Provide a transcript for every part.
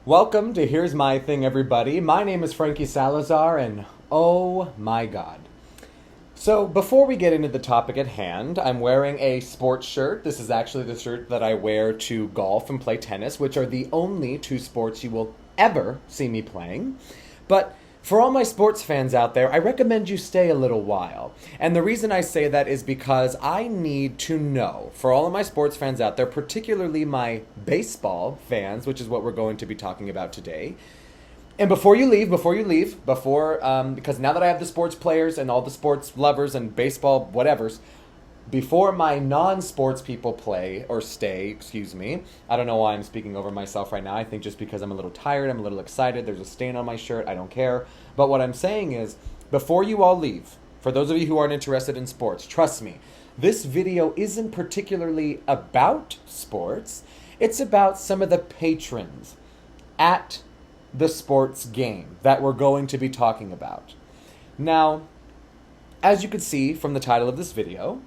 Welcome to Here's My Thing, everybody. My name is Frankie Salazar, and oh my god. So, before we get into the topic at hand, I'm wearing a sports shirt. This is actually the shirt that I wear to golf and play tennis, which are the only two sports you will ever see me playing. But for all my sports fans out there, I recommend you stay a little while. And the reason I say that is because I need to know, for all of my sports fans out there, particularly my baseball fans, which is what we're going to be talking about today. And before you leave, because now that I have the sports players and all the sports lovers and baseball whatevers, before my non-sports people play, or stay, excuse me, I don't know why I'm speaking over myself right now. I think just because I'm a little tired, I'm a little excited, there's a stain on my shirt, I don't care. But what I'm saying is, before you all leave, for those of you who aren't interested in sports, trust me, this video isn't particularly about sports. It's about some of the patrons at the sports game that we're going to be talking about. Now, as you can see from the title of this video,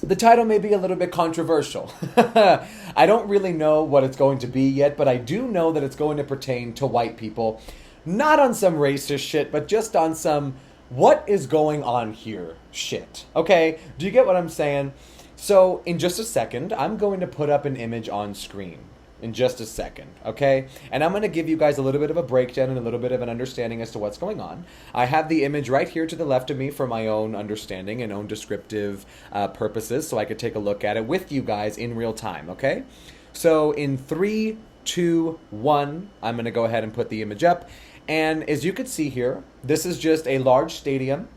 the title may be a little bit controversial. I don't really know what it's going to be yet, but I do know that it's going to pertain to white people. Not on some racist shit, but just on some what is going on here shit. Okay? Do you get what I'm saying? So, in just a second, I'm going to put up an image on screen. In just a second, okay? And I'm going to give you guys a little bit of a breakdown and a little bit of an understanding as to what's going on. I have the image right here to the left of me for my own understanding and own descriptive purposes, so I could take a look at it with you guys in real time, okay? So in 3, 2, 1, I'm going to go ahead and put the image up. And as you can see here, this is just a large stadium.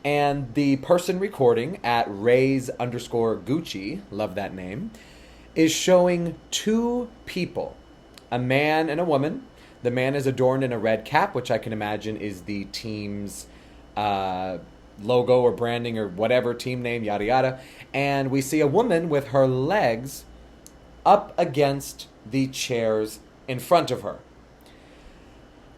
And the person recording at Rays_Gucci, love that name, is showing two people, a man and a woman. The man is adorned in a red cap, which I can imagine is the team's logo or branding or whatever, team name, yada yada. And we see a woman with her legs up against the chairs in front of her.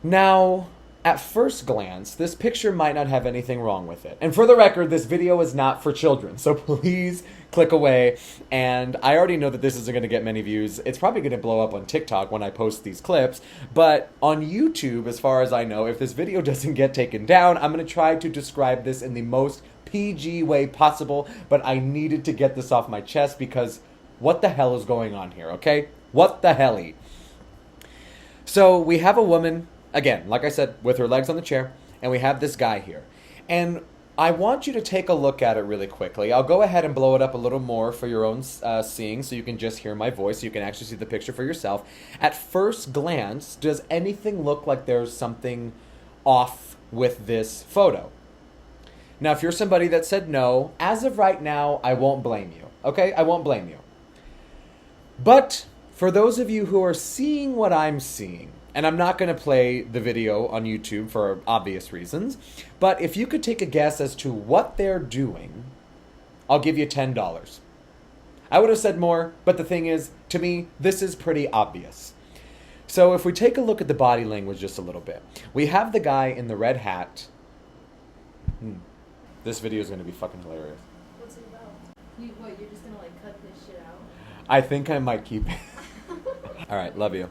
Now, at first glance, this picture might not have anything wrong with it. And for the record, this video is not for children, so please click away. And I already know that this isn't going to get many views. It's probably going to blow up on TikTok when I post these clips. But on YouTube, as far as I know, if this video doesn't get taken down, I'm going to try to describe this in the most PG way possible. But I needed to get this off my chest because what the hell is going on here, okay? What the helly? So we have a woman, again, like I said, with her legs on the chair, and we have this guy here. And I want you to take a look at it really quickly. I'll go ahead and blow it up a little more for your own seeing, so you can just hear my voice, so you can actually see the picture for yourself. At first glance, does anything look like there's something off with this photo? Now, if you're somebody that said no, as of right now, I won't blame you. Okay? I won't blame you. But for those of you who are seeing what I'm seeing, and I'm not going to play the video on YouTube for obvious reasons, but if you could take a guess as to what they're doing, I'll give you $10. I would have said more, but the thing is, to me, this is pretty obvious. So if we take a look at the body language just a little bit, we have the guy in the red hat. This video is going to be fucking hilarious. What's it about? You're just going to cut this shit out? I think I might keep it. All right, love you.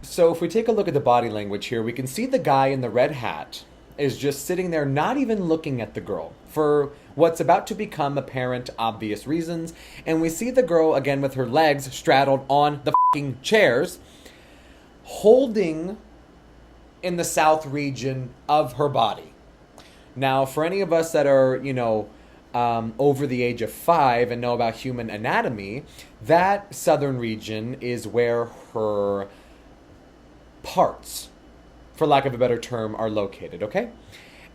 So if we take a look at the body language here, we can see the guy in the red hat is just sitting there not even looking at the girl for what's about to become apparent obvious reasons. And we see the girl, again, with her legs straddled on the fucking chairs, holding in the south region of her body. Now, for any of us that are, over the age of 5 and know about human anatomy, that southern region is where her parts, for lack of a better term, are located, okay?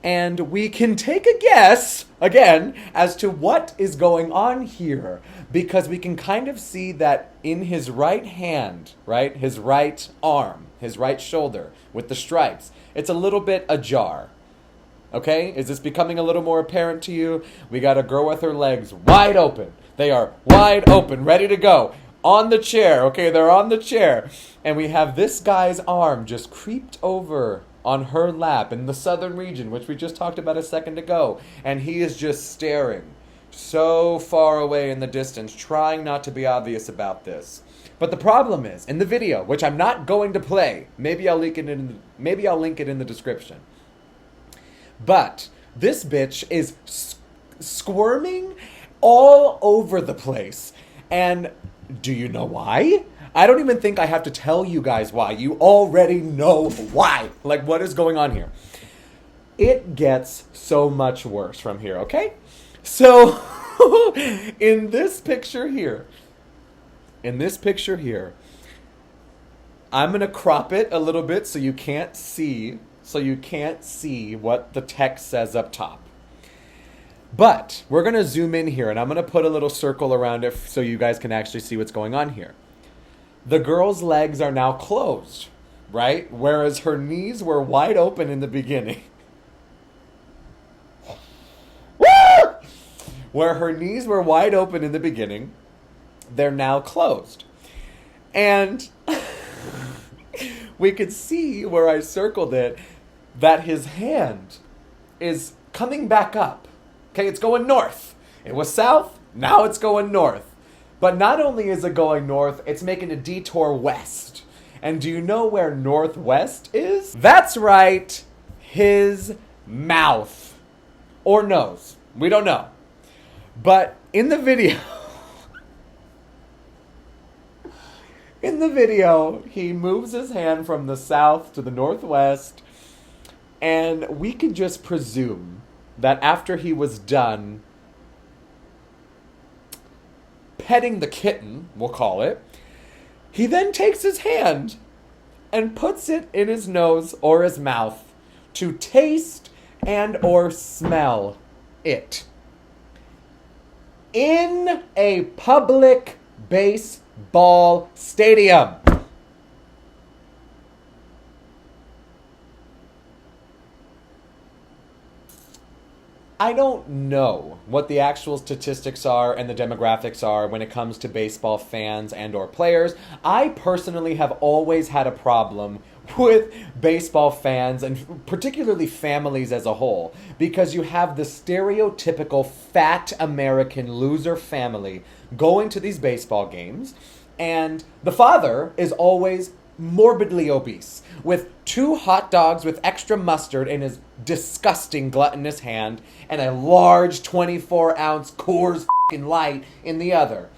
And we can take a guess, again, as to what is going on here, because we can kind of see that in his right hand, right, his right arm, his right shoulder, with the stripes, it's a little bit ajar, okay? Is this becoming a little more apparent to you? We got a girl with her legs wide open. They are wide open, ready to go. On the chair, okay, they're on the chair. And we have this guy's arm just creeped over on her lap in the southern region, which we just talked about a second ago. And he is just staring so far away in the distance, trying not to be obvious about this. But the problem is, in the video, which I'm not going to play, maybe I'll link it in the description. But this bitch is squirming all over the place. And do you know why? I don't even think I have to tell you guys why. You already know why. Like, what is going on here? It gets so much worse from here, okay? So, in this picture here, I'm going to crop it a little bit so you can't see what the text says up top. But we're going to zoom in here, and I'm going to put a little circle around it so you guys can actually see what's going on here. The girl's legs are now closed, right? Whereas her knees were wide open in the beginning. Where her knees were wide open in the beginning, they're now closed. And we could see where I circled it that his hand is coming back up. Okay, it's going north. It was south, now it's going north. But not only is it going north, it's making a detour west. And do you know where northwest is? That's right, his mouth. Or nose. We don't know. But in the video, he moves his hand from the south to the northwest, and we could just presume that after he was done petting the kitten, we'll call it, he then takes his hand and puts it in his nose or his mouth to taste and or smell it. In a public baseball stadium. I don't know what the actual statistics are and the demographics are when it comes to baseball fans and or players. I personally have always had a problem with baseball fans and particularly families as a whole, because you have the stereotypical fat American loser family going to these baseball games, and the father is always morbidly obese with 2 hot dogs with extra mustard in his disgusting gluttonous hand and a large 24-ounce Coors Light in the other.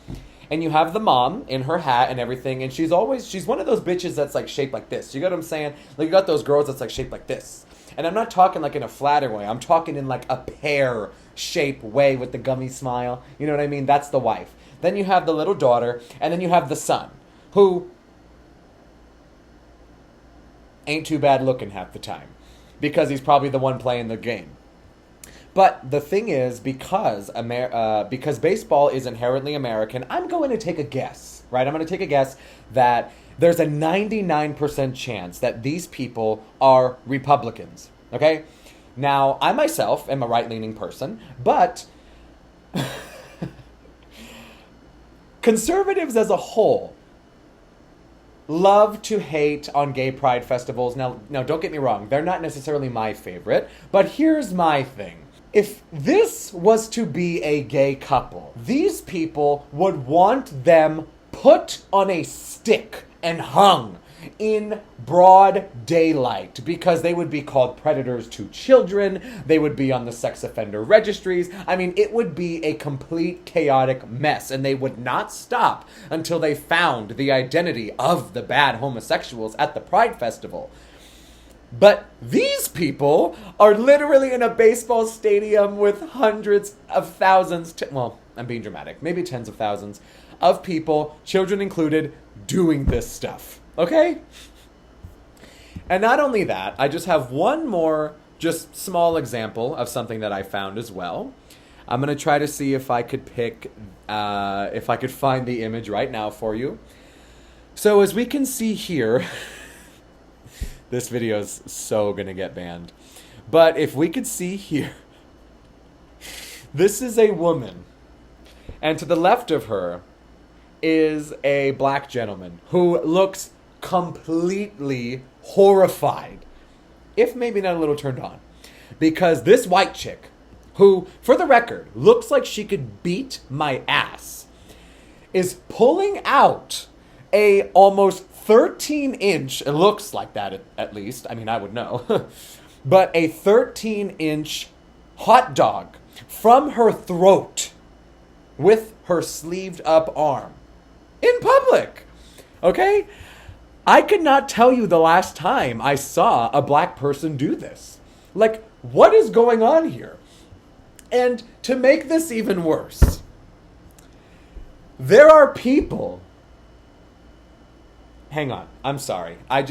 And you have the mom in her hat and everything, and she's one of those bitches that's like shaped like this. You get what I'm saying? Like, you got those girls that's like shaped like this. And I'm not talking like in a flatter way. I'm talking in like a pear shape way with the gummy smile. You know what I mean? That's the wife. Then you have the little daughter, and then you have the son, who ain't too bad looking half the time, because he's probably the one playing the game. But the thing is, because baseball is inherently American, I'm going to take a guess, right? I'm going to take a guess that there's a 99% chance that these people are Republicans, okay? Now, I myself am a right-leaning person, but conservatives as a whole love to hate on gay pride festivals. Now, don't get me wrong. They're not necessarily my favorite, but here's my thing. If this was to be a gay couple, these people would want them put on a stick and hung in broad daylight, because they would be called predators to children. They would be on the sex offender registries. I mean, it would be a complete chaotic mess, and they would not stop until they found the identity of the bad homosexuals at the Pride Festival. But these people are literally in a baseball stadium with hundreds of thousands, well, I'm being dramatic, maybe tens of thousands of people, children included, doing this stuff. Okay? And not only that, I just have one more just small example of something that I found as well. I'm going to try to see if I could if I could find the image right now for you. So as we can see here, this video is so going to get banned. But if we could see here, this is a woman. And to the left of her is a black gentleman who looks completely horrified, if maybe not a little turned on, because this white chick who, for the record, looks like she could beat my ass, is pulling out a almost 13-inch, it looks like that at least, I mean, I would know, but a 13-inch hot dog from her throat with her sleeved up arm in public. Okay? I could not tell you the last time I saw a black person do this. Like, what is going on here? And to make this even worse, there are people. Hang on, I'm sorry. I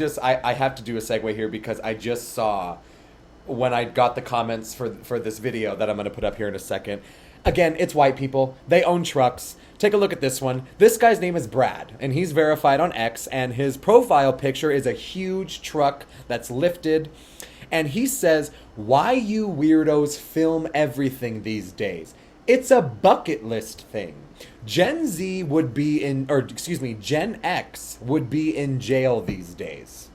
have to do a segue here because I just saw when I got the comments for this video that I'm going to put up here in a second. Again, it's white people. They own trucks. Take a look at this one. This guy's name is Brad, and he's verified on X, and his profile picture is a huge truck that's lifted. And he says, "Why you weirdos film everything these days? It's a bucket list thing. Gen Z would be in, or excuse me, Gen X would be in jail these days."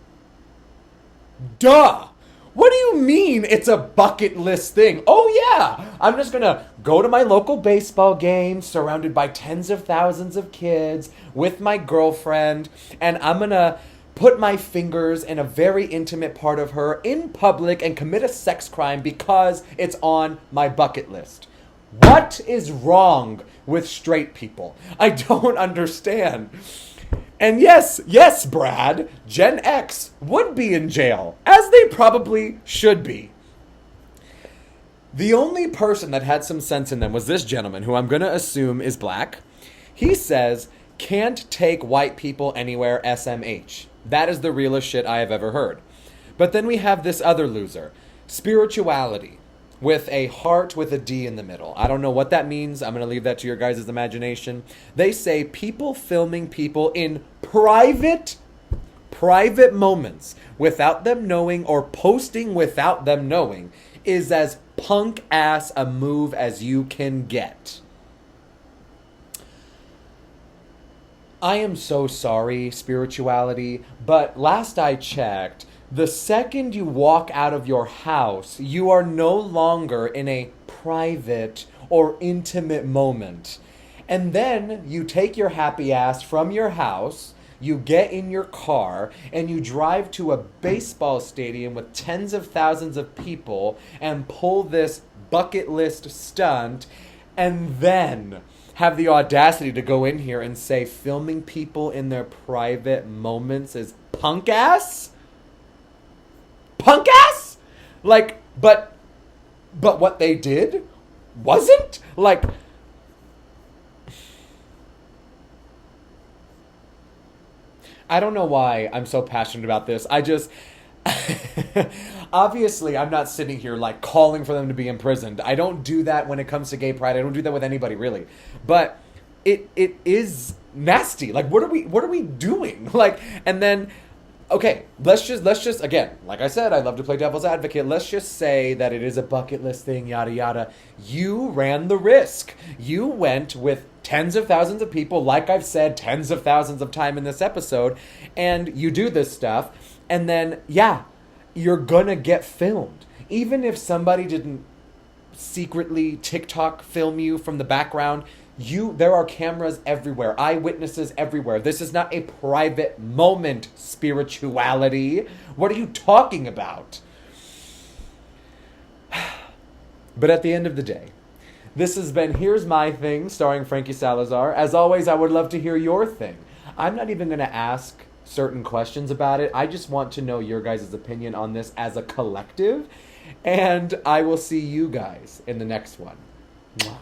Duh! What do you mean it's a bucket list thing? Oh yeah, I'm just gonna go to my local baseball game surrounded by tens of thousands of kids with my girlfriend, and I'm gonna put my fingers in a very intimate part of her in public and commit a sex crime because it's on my bucket list. What is wrong with straight people? I don't understand. And yes, Brad, Gen X would be in jail, as they probably should be. The only person that had some sense in them was this gentleman, who I'm going to assume is black. He says, "Can't take white people anywhere, SMH. That is the realest shit I have ever heard." But then we have this other loser, spirituality, with a heart with a D in the middle. I don't know what that means. I'm going to leave that to your guys' imagination. They say people filming people in private moments without them knowing, or posting without them knowing, is as punk ass a move as you can get. I am so sorry, spirituality, but last I checked, the second you walk out of your house, you are no longer in a private or intimate moment. And then you take your happy ass from your house, you get in your car, and you drive to a baseball stadium with tens of thousands of people and pull this bucket list stunt, and then have the audacity to go in here and say filming people in their private moments is punk ass? Punk ass? Like, but what they did wasn't? Like, I don't know why I'm so passionate about this. I just, obviously, I'm not sitting here like calling for them to be imprisoned. I don't do that when it comes to gay pride. I don't do that with anybody, really. But it is nasty. Like, what are we doing? Like, and then, okay, let's just, again, like I said, I love to play devil's advocate. Let's just say that it is a bucket list thing, yada, yada. You ran the risk. You went with tens of thousands of people, like I've said tens of thousands of times in this episode, and you do this stuff, and then, yeah, you're gonna get filmed. Even if somebody didn't secretly TikTok film you from the background, there are cameras everywhere, eyewitnesses everywhere. This is not a private moment, spirituality. What are you talking about? But at the end of the day, this has been Here's My Thing, starring Frankie Salazar. As always, I would love to hear your thing. I'm not even going to ask certain questions about it. I just want to know your guys' opinion on this as a collective. And I will see you guys in the next one. Mwah.